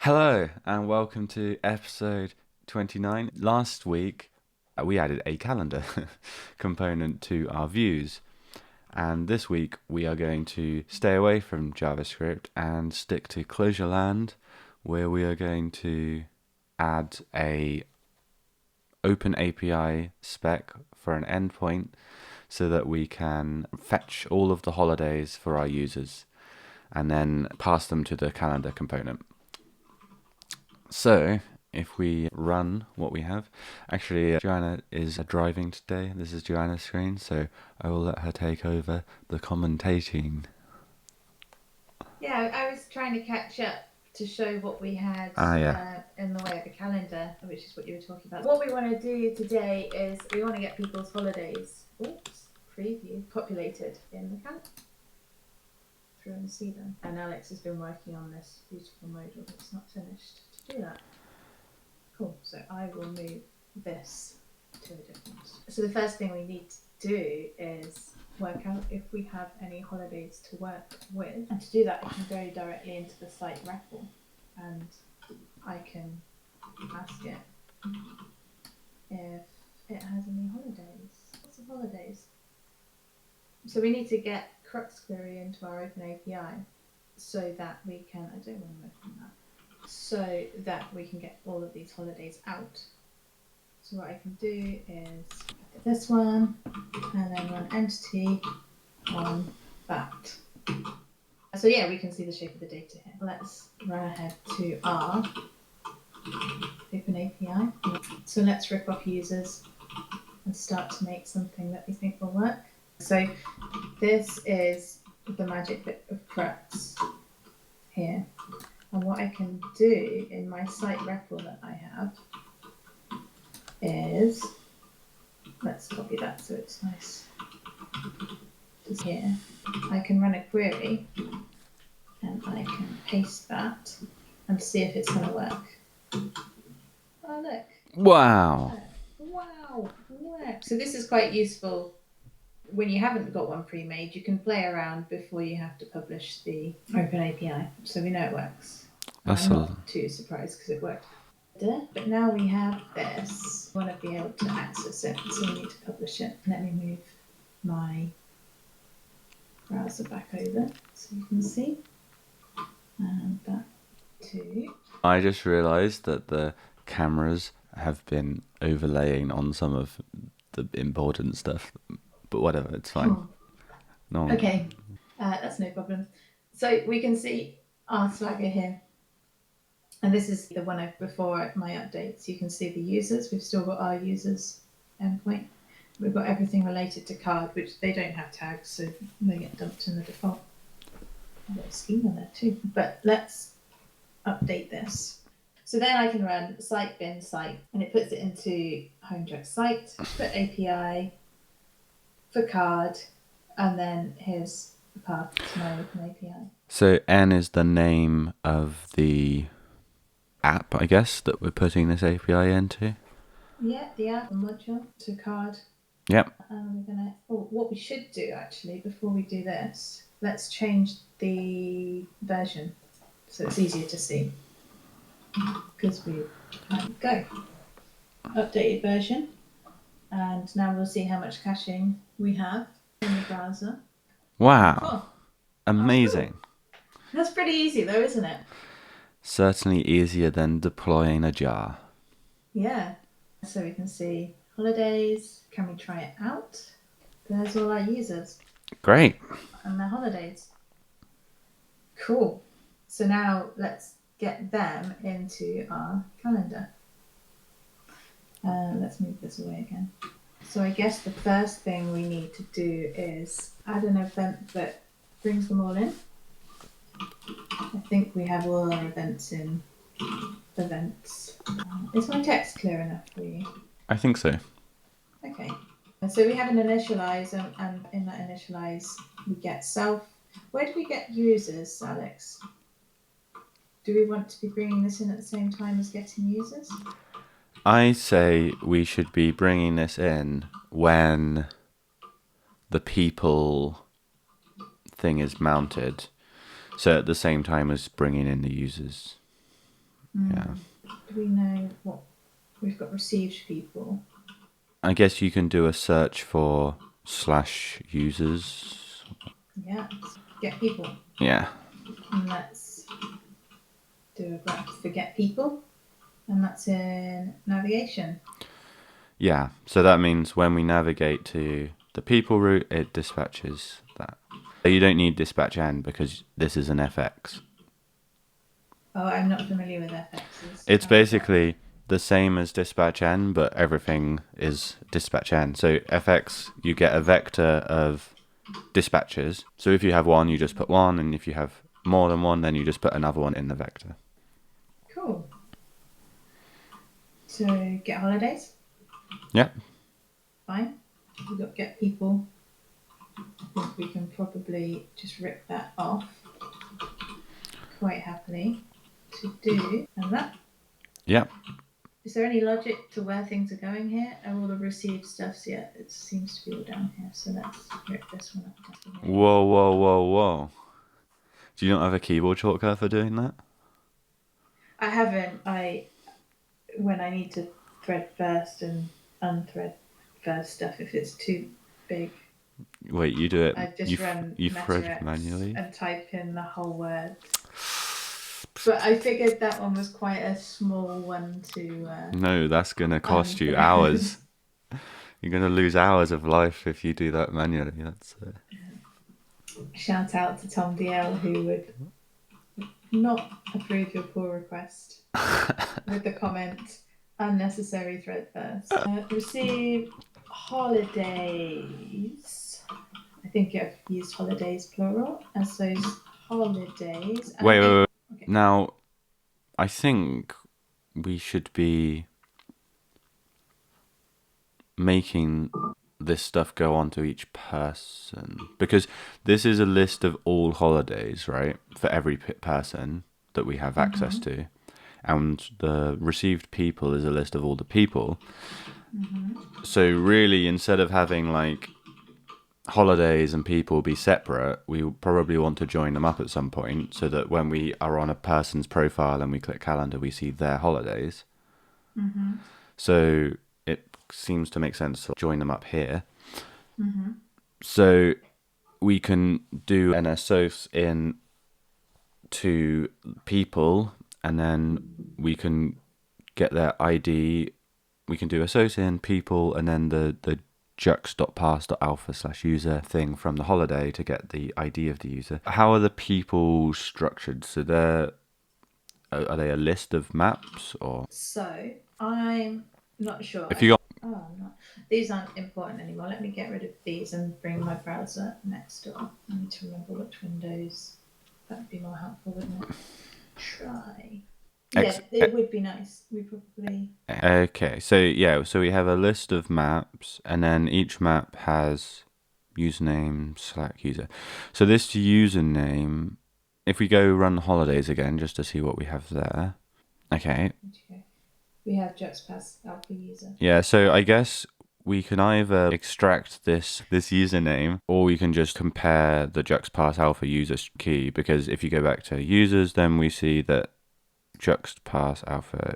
Hello and welcome to episode 29. Last week we added a calendar component to our views, and this week we are going to stay away from JavaScript and stick to ClojureLand, where we are going to add a open API spec for an endpoint so that we can fetch all of the holidays for our users and then pass them to the calendar component. So, if we run what we have, actually, Johanna is driving today. This is Johanna's screen, so I will let her take over the commentating. Yeah, I was trying to catch up to show what we had in the way of a calendar, which is what you were talking about. What we want to do today is we want to get people's holidays, preview, populated in the calendar. Through and see them. And Alex has been working on this beautiful modal that's not finished to do that. Cool, so I will move this to a different. So the first thing we need to do is work out if we have any holidays to work with. And to do that, I can go directly into the site REPL and I can ask it if it has any holidays. Lots of holidays. So we need to get crux query into our open API so that we can, I don't want to open that, so that we can get all of these holidays out. So what I can do is this one and then run entity on that. So yeah, we can see the shape of the data here. Let's run ahead to our open API. So let's rip off users and start to make something that we think will work. So this is the magic bit of crux here. And what I can do in my site REPL that I have is, let's copy that so it's nice. Just here, I can run a query and I can paste that and see if it's going to work. Oh, look. Wow! Wow, work. So this is quite useful. When you haven't got one pre-made, you can play around before you have to publish the open API. So we know it works. I'm not too surprised because it worked. But now we have this. We want to be able to access it, so we need to publish it. Let me move my browser back over so you can see. And that too. I just realised that the cameras have been overlaying on some of the important stuff, but whatever, it's fine. No. Okay, that's no problem. So we can see our Swagger here. And this is the one I've before my updates. You can see the users. We've still got our users endpoint. We've got everything related to card, which they don't have tags, so they get dumped in the default. I've got a schema there too. But let's update this. So then I can run site bin site, and it puts it into HomeJack site, put API for card, and then here's the path to my open API. So N is the name of the app, I guess, that we're putting this API into. Yeah, the app module to card. Yep. And we're gonna. Oh, what we should do actually before we do this, let's change the version so it's easier to see. Because we go updated version, and now we'll see how much caching we have in the browser. Wow. Oh, amazing. That's pretty easy though, isn't it? Certainly easier than deploying a jar. Yeah. So we can see holidays. Can we try it out? There's all our users. Great. And their holidays. Cool. So now let's get them into our calendar. Let's move this away again. So I guess the first thing we need to do is add an event that brings them all in. I think we have all our events in events. Is my text clear enough for you? I think so. Okay. So we have an initialize, and in that initialize, we get self. Where do we get users, Alex? Do we want to be bringing this in at the same time as getting users? I say we should be bringing this in when the people thing is mounted. So at the same time as bringing in the users. Yeah. Do we know what we've got received people? I guess you can do a search for /users. Yeah. Get people. Yeah. And let's do a graph for get people. And that's in navigation. Yeah. So that means when we navigate to the people route, it dispatches that. So you don't need dispatch N because this is an FX. Oh, I'm not familiar with FXs. It's basically the same as dispatch N, but everything is dispatch N. So FX, you get a vector of dispatches. So if you have one, you just put one, and if you have more than one, then you just put another one in the vector. Cool. So get holidays. Yeah. Fine. We've got get people. I think we can probably just rip that off quite happily to do. And that. Yeah. Is there any logic to where things are going here? Are all the received stuffs yet? It seems to be all down here. So let's rip this one up. Whoa, whoa, whoa, whoa. Do you not have a keyboard shortcut for doing that? I haven't. When I need to thread first and unthread first stuff, if it's too big. Wait, you do it. I just run you thread manually and type in the whole word. But I figured that one was quite a small one to. No, that's gonna cost you hours. You're gonna lose hours of life if you do that manually. That's. Shout out to Tom DL who would not approve your pull request with the comment unnecessary thread first. Receive holidays. I think I've used holidays plural as those holidays. Wait. Okay. Now, I think we should be making this stuff go on to each person, because this is a list of all holidays, right, for every person that we have access to, and the received people is a list of all the people. So really, instead of having like holidays and people be separate, we probably want to join them up at some point so that when we are on a person's profile and we click calendar, we see their holidays. So it seems to make sense to join them up here. So we can do an associate in to people, and then we can get their ID. We can do associate in people, and then the jux.pass.alpha/user thing from the holiday to get the ID of the user. How are the people structured? So are they a list of maps or? So I'm not sure. If you got. Oh no, these aren't important anymore. Let me get rid of these and bring my browser next door. I need to remember which windows. That would be more helpful, wouldn't it? Try. Yeah, it would be nice. We probably. Okay, so yeah, so we have a list of maps, and then each map has username / user. So this username, if we go run holidays again, just to see what we have there. Okay. We have JuxPass alpha user. Yeah, so I guess we can either extract this username, or we can just compare the JuxPass alpha user key, because if you go back to users, then we see that JuxPass alpha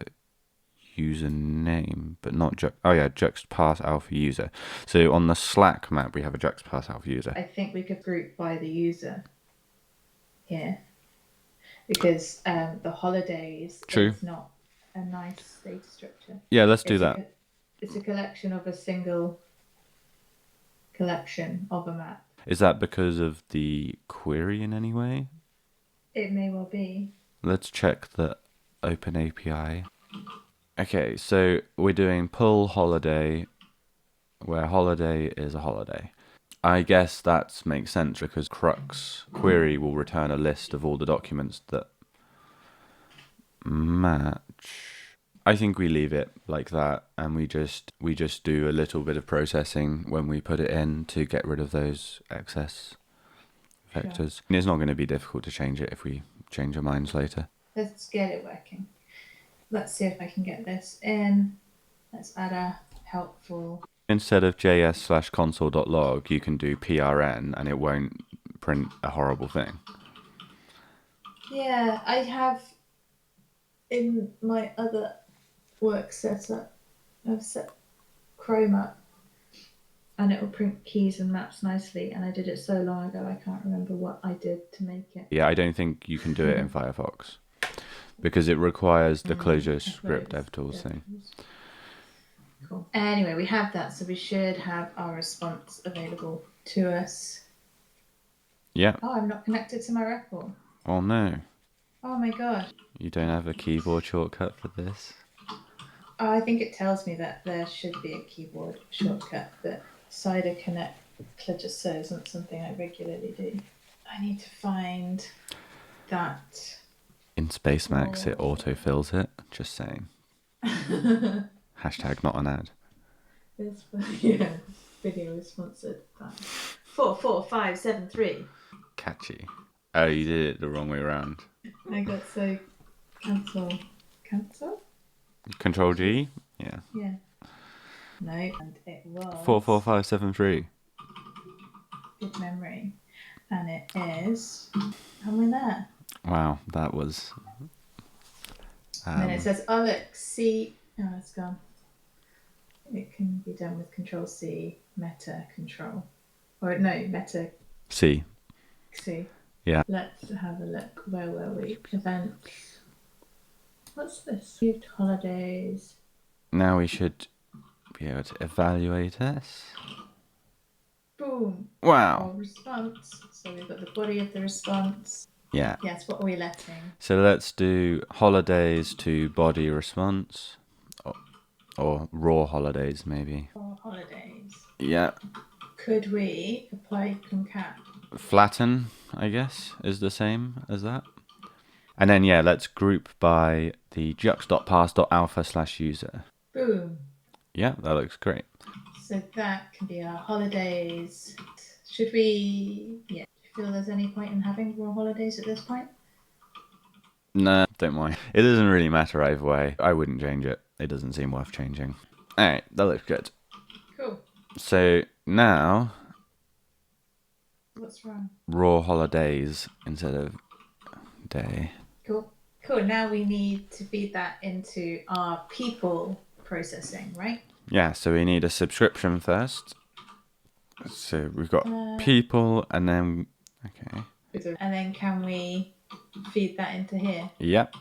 username, but not JuxPass alpha user. So on the Slack map, we have a JuxPass alpha user. I think we could group by the user here, because the holidays is not a nice data structure. Yeah, let's do that. It's a collection of a single collection of a map. Is that because of the query in any way? It may well be. Let's check the Open API. Okay, so we're doing pull holiday, where holiday is a holiday. I guess that makes sense because Crux query will return a list of all the documents that match. I think we leave it like that, and we just do a little bit of processing when we put it in to get rid of those excess vectors. Sure. It's not going to be difficult to change it if we change our minds later. Let's get it working. Let's see if I can get this in. Let's add a helpful. Instead of js/console.log, you can do prn, and it won't print a horrible thing. Yeah, I have in my other work setup, I've set Chrome up and it will print keys and maps nicely. And I did it so long ago, I can't remember what I did to make it. Yeah, I don't think you can do it in Firefox because it requires the closure script DevTools thing. Cool. Anyway, we have that, so we should have our response available to us. Yeah. Oh, I'm not connected to my record. Oh no. Oh my god. You don't have a keyboard shortcut for this? Oh, I think it tells me that there should be a keyboard shortcut, but Cider Connect just so isn't something I regularly do. I need to find that. In Spacemax, it autofills it. Just saying. Hashtag not an ad. Yeah, video is sponsored by 44573. Catchy. Oh, you did it the wrong way around. I got so cancel. Control G? Yeah. Yeah. No, and it was 44573. good memory, and it is. And we're there. Wow, that was. And then it says, "Oh look, C." Oh, it's gone. It can be done with Control C, Meta Control, or no, Meta C. C. Yeah. Let's have a look. Where were we? Events. What's this? Saved holidays. Now we should be able to evaluate this. Boom. Wow. Our response. So we've got the body of the response. Yeah. Yes, what are we letting? So let's do holidays to body response. Or raw holidays, maybe. Raw holidays. Yeah. Could we apply concat? Flatten, I guess, is the same as that. And then, yeah, let's group by the jux.parse.alpha/user. Boom. Yeah, that looks great. So that can be our holidays. Should we, do you feel there's any point in having raw holidays at this point? No, don't mind. It doesn't really matter either way. I wouldn't change it. It doesn't seem worth changing. Alright, that looks good. Cool. So now... What's wrong? Raw holidays instead of day. Cool. Now we need to feed that into our people processing, right? Yeah, so we need a subscription first. So we've got people and then... Okay. And then can we feed that into here? Yep.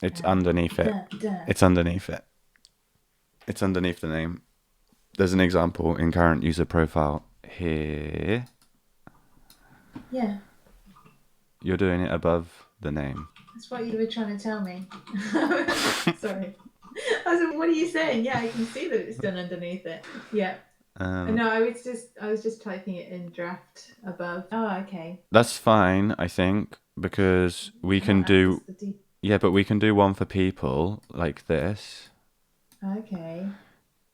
It's underneath it. It's underneath it. It's underneath the name. There's an example in current user profile here. Yeah. You're doing it above the name. That's what you were trying to tell me. Sorry. I was like, what are you saying? Yeah, I can see that it's done underneath it. Yeah. No, I was just typing it in draft above. Oh, okay. That's fine, I think, because we can do... Yeah, but we can do one for people, like this. Okay.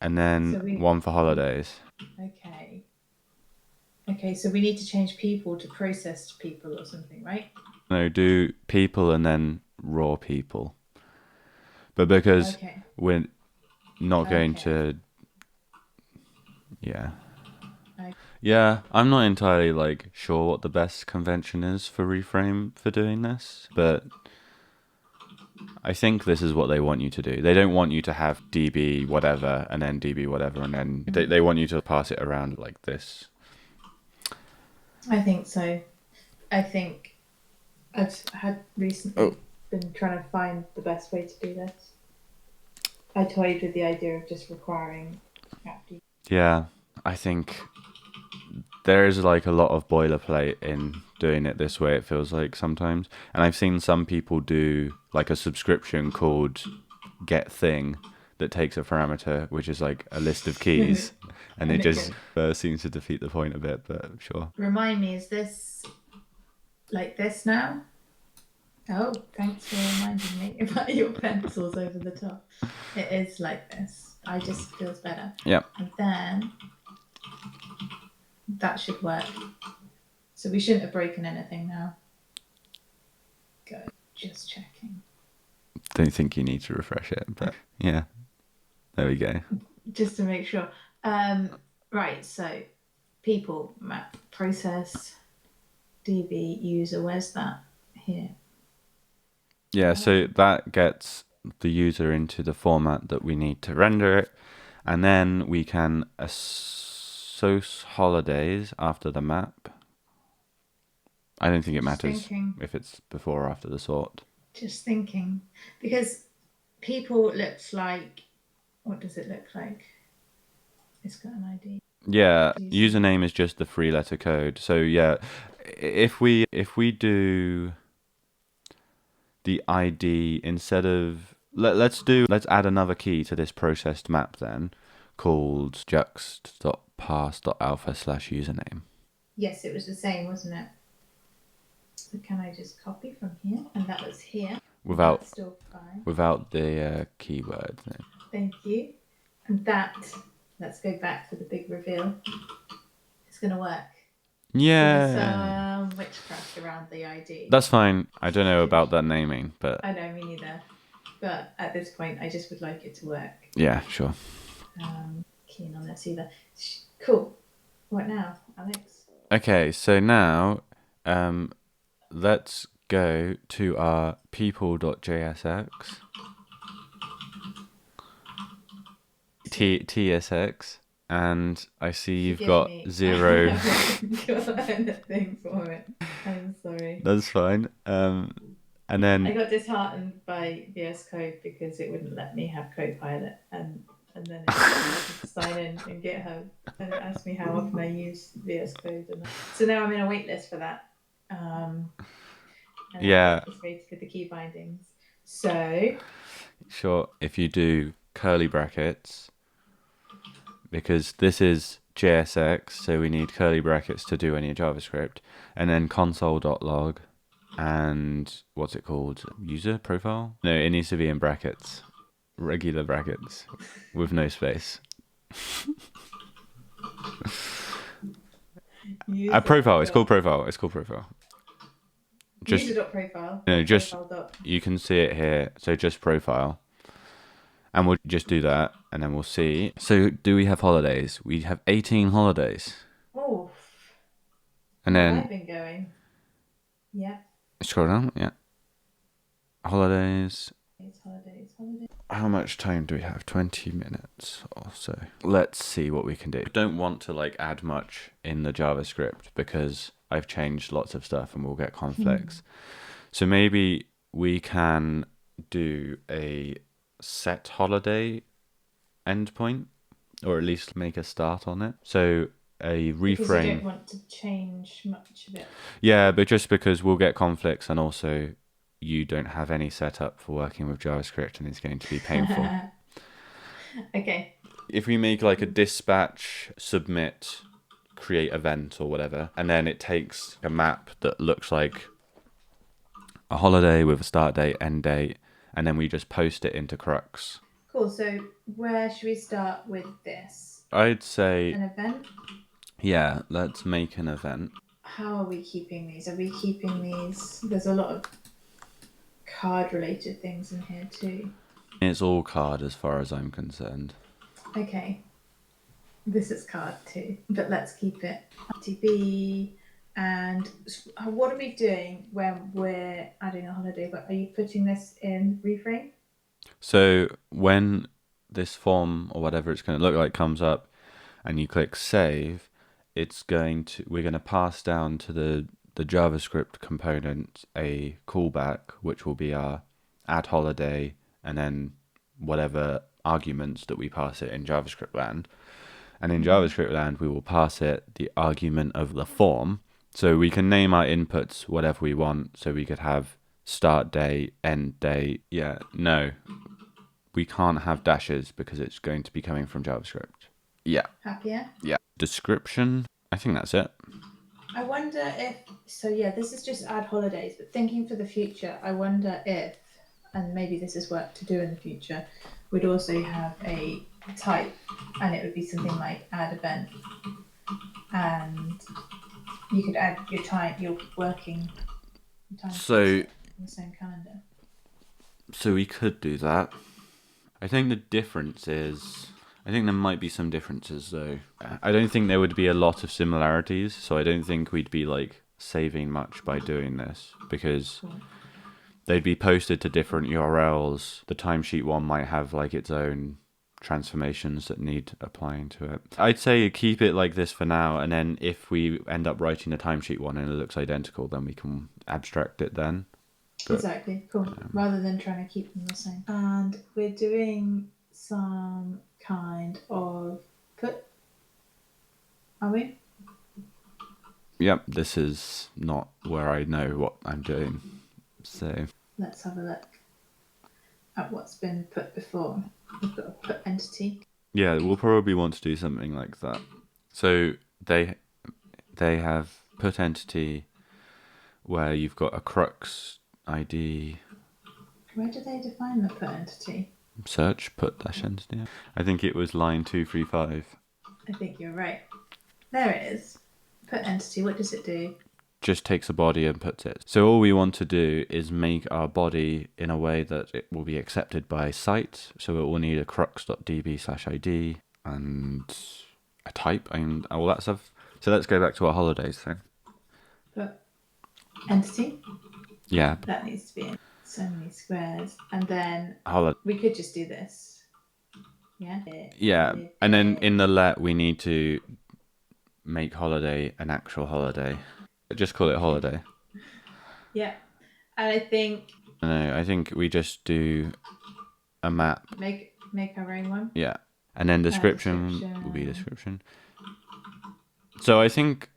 And then one for holidays. Okay, so we need to change people to processed people or something, right? No, do people and then raw people. But because we're not going to... Yeah. Yeah, I'm not entirely sure what the best convention is for reframe for doing this, but I think this is what they want you to do. They don't want you to have db whatever and then db whatever and then they want you to pass it around like this. I think so. I think I've had recently been trying to find the best way to do this. I toyed with the idea of just requiring AppD. Yeah, I think there is a lot of boilerplate in doing it this way, it feels like sometimes. And I've seen some people do a subscription called get thing that takes a parameter, which is a list of keys. and it just seems to defeat the point a bit, but sure. Remind me, is this like this now? Oh, thanks for reminding me about your pencils over the top. It is like this. I just feels better. Yeah. And then that should work. So we shouldn't have broken anything now. Good. Just checking. Don't think you need to refresh it, but yeah. There we go. Just to make sure. Right, so people, map, process, DB, user, where's that? Here. Yeah, so that gets the user into the format that we need to render it, and then we can associate holidays after the map. I don't think it matters if it's before or after the sort. Just thinking, because people looks like, what does it look like? It's got an ID. Yeah, username is just the 3-letter code. So yeah, if we do the ID instead of let's add another key to this processed map then, called juxt.parse.alpha/username. Yes, it was the same, wasn't it? So can I just copy from here? And that was here. Without that's still fine. Without the keyword. No. Thank you. And that, let's go back to the big reveal. It's going to work. Yeah. There's some witchcraft around the ID. That's fine. I don't know about that naming, but... I know, me neither. But at this point, I just would like it to work. Yeah, sure. Keen on this either. Cool. What now, Alex? Okay, so now let's go to our people.jsx. TSX. And I see you've got 0. I haven't got anything for it. I'm sorry. That's fine. And then I got disheartened by VS Code because it wouldn't let me have Copilot, and then it asked me to sign in GitHub, and it asked me how often I use VS Code, and so now I'm in a wait list for that. And yeah. it's waiting for the key bindings. So sure, if you do curly brackets, because this is JSX, so we need curly brackets to do any JavaScript, and then console.log, and what's it called? User profile? No, it needs to be in brackets. Regular brackets with no space. A profile. It's called profile. It's called profile. Just user.profile. No, just profile. You can see it here. So just profile. And we'll just do that, and then we'll see. So, do we have holidays? We have 18 holidays. Oh. And then I've been going. Yeah. Scroll down. Yeah. Holidays. Holidays. How much time do we have? 20 minutes or so. Let's see what we can do. I don't want to add much in the JavaScript because I've changed lots of stuff and we'll get conflicts. So maybe we can do a set holiday endpoint, or at least make a start on it. So a reframe. Because you don't want to change much of it. Yeah, but just because we'll get conflicts, and also you don't have any setup for working with JavaScript, and it's going to be painful. Okay. If we make a dispatch, submit, create event or whatever, and then it takes a map that looks like a holiday with a start date, end date, and then we just post it into Crux. Cool. So where should we start with this? I'd say an event. Yeah, let's make an event. How are we keeping these? Are we keeping these? There's a lot of card-related things in here too. It's all card as far as I'm concerned. Okay. This is card too, but let's keep it RTB. And what are we doing when we're adding a holiday? Are you putting this in reframe? So when this form or whatever it's going to look like comes up and you click save, we're going to pass down to the JavaScript component a callback, which will be our add holiday and then whatever arguments that we pass it in JavaScript land. And in JavaScript land, we will pass it the argument of the form. So we can name our inputs whatever we want. So we could have start date, end date. Yeah, no, we can't have dashes because it's going to be coming from JavaScript. Yeah. Happier? Yeah. Description. I think that's it. I wonder if, so yeah, this is just add holidays, but thinking for the future, I wonder if, and maybe this is work to do in the future, we'd also have a type, and it would be something like add event, and you could add your time, your working time in the same calendar. So we could do that. I think the difference is, I think there might be some differences though. I don't think there would be a lot of similarities, so I don't think we'd be saving much by doing this, because they'd be posted to different URLs. The timesheet one might have like its own transformations that need applying to it. I'd say keep it like this for now, and then if we end up writing a timesheet one and it looks identical, then we can abstract it then. But, exactly, cool. Rather than trying to keep them the same. And we're doing some kind of put, are we? Yep, this is not where I know what I'm doing. So let's have a look at what's been put before. We've got a put entity. Yeah, we'll probably want to do something like that. So they have put entity where you've got a crux ID. Where do they define the put entity? Search put dash entity. I think it was line 235. I think you're right. There it is. Put entity, what does it do? Just takes a body and puts it. So all we want to do is make our body in a way that it will be accepted by site. So it will need a crux.db/id and a type and all that stuff. So let's go back to our holidays thing. Put entity? Yeah. That needs to be in so many squares. And then we could just do this. Yeah? Yeah. And then in the let, we need to make holiday an actual holiday. Just call it holiday. Yeah. And I think... No, I think we just do a map. Make our own one? Yeah. And then description will be description. So I think...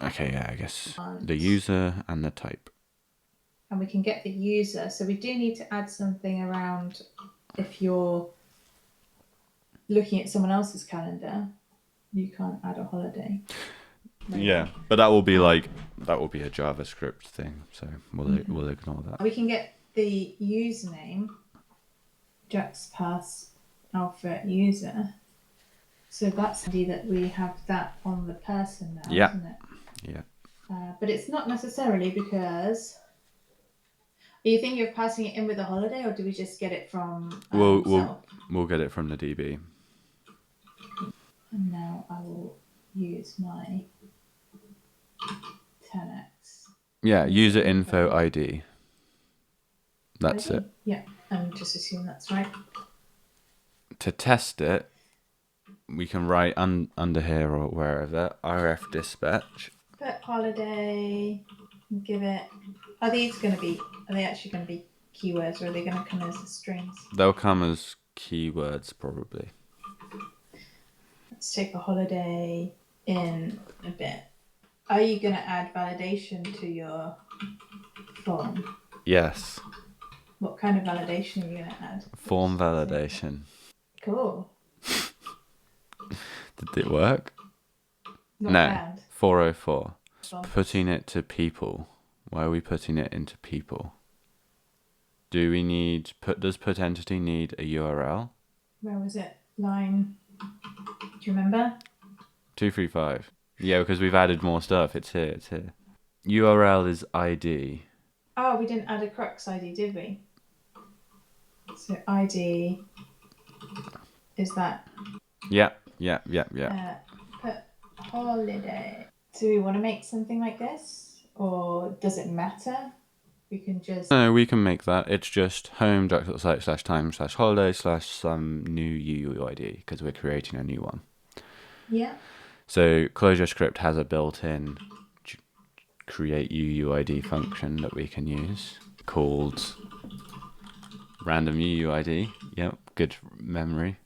Okay, yeah, I guess the user and the type. And we can get the user. So we do need to add something around if you're looking at someone else's calendar, you can't add a holiday. Maybe. Yeah, but that will be a JavaScript thing, so we'll ignore that. We can get the username juxpass alpha user. So that's the that we have that on the person now, isn't it? Yeah. But it's not necessarily because... Are you thinking of passing it in with a holiday, or do we just get it from We'll get it from the DB. And now I will use my 10x. Yeah, user info ID. That's it. Yeah, and just assume that's right. To test it, we can write under here or wherever rf dispatch. Put holiday. Give it. Are they actually going to be keywords, or are they going to come as strings? They'll come as keywords probably. Let's take a holiday in a bit. Are you going to add validation to your form? Yes. What kind of validation are you going to add? Form validation. Cool. Did it work? Not bad. 404. Putting it to people. Why are we putting it into people? Do we need does put entity need a URL? Where was it? Line. Do you remember? 235. Yeah, because we've added more stuff. It's here. URL is ID. Oh, we didn't add a crux ID, did we? So ID is that. Yeah. Put holiday. Do we want to make something like this, or does it matter? We can just... No, we can make that. It's just home.site/time/holiday/some new UUID because we're creating a new one. Yeah. So ClojureScript has a built-in create UUID function that we can use called random UUID. Yep, good memory.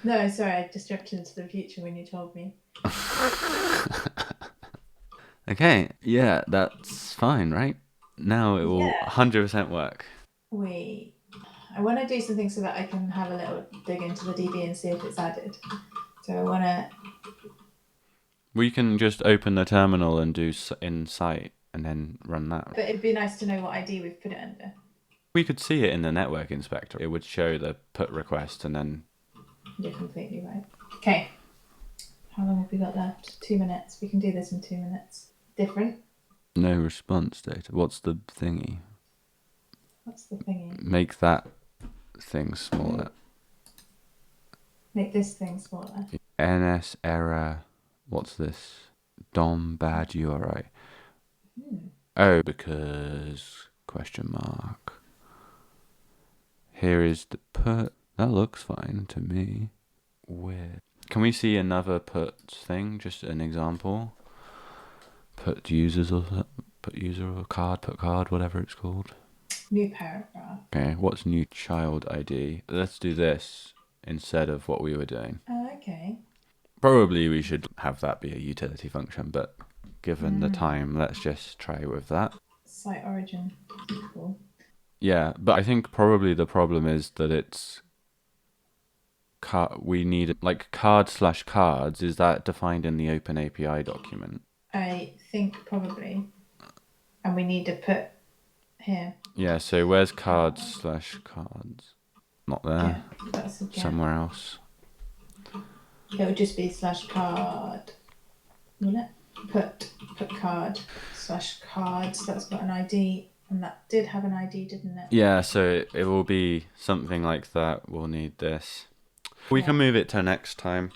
No, sorry, I just jumped into the future when you told me. Okay, yeah, that's fine, right? Now it will 100% work. Wait, I want to do something so that I can have a little dig into the DB and see if it's added. So I want to... We can just open the terminal and do insight and then run that. But it'd be nice to know what ID we've put it under. We could see it in the network inspector. It would show the put request and then... You're completely right. Okay. How long have we got left? 2 minutes. We can do this in 2 minutes. Different. No response data. What's the thingy? What's the thingy? Make that thing smaller. Make this thing smaller. NS error. What's this? DOM bad URI. Oh, because question mark. Here is the put. That looks fine to me. Weird. Can we see another put thing? Just an example. Put users or put user or card, put card, whatever it's called. New paragraph. Okay, what's new child ID? Let's do this instead of what we were doing. Oh, okay. Probably we should have that be a utility function, but given the time, let's just try with that. Site origin. Cool. Yeah, but I think probably the problem is that it's we need like card/cards. Is that defined in the Open API document? I think probably. And we need to put here. Yeah, so where's cards/cards? Not there. Yeah, that's a somewhere else. It would just be /card. Wouldn't it? Put card/cards. That's got an ID. And that did have an ID, didn't it? Yeah, so it will be something like that. We'll need this. We can move it to next time.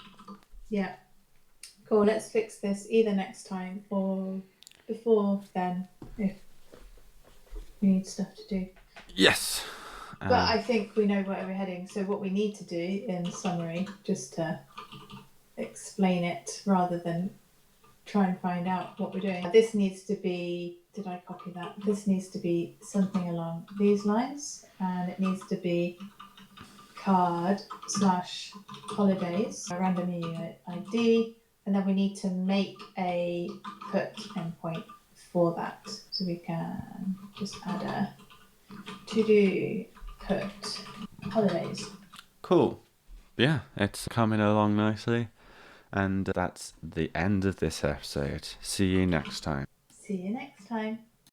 Yeah. Cool, let's fix this either next time or before then, if we need stuff to do. Yes. But I think we know where we're heading. So what we need to do in summary, just to explain it rather than try and find out what we're doing. This needs to be, did I copy that? This needs to be something along these lines, and it needs to be card/holidays, a random unit ID, and then we need to make a put endpoint for that. So we can just add a to-do put holidays. Cool. Yeah, it's coming along nicely. And that's the end of this episode. See you next time. See you next time.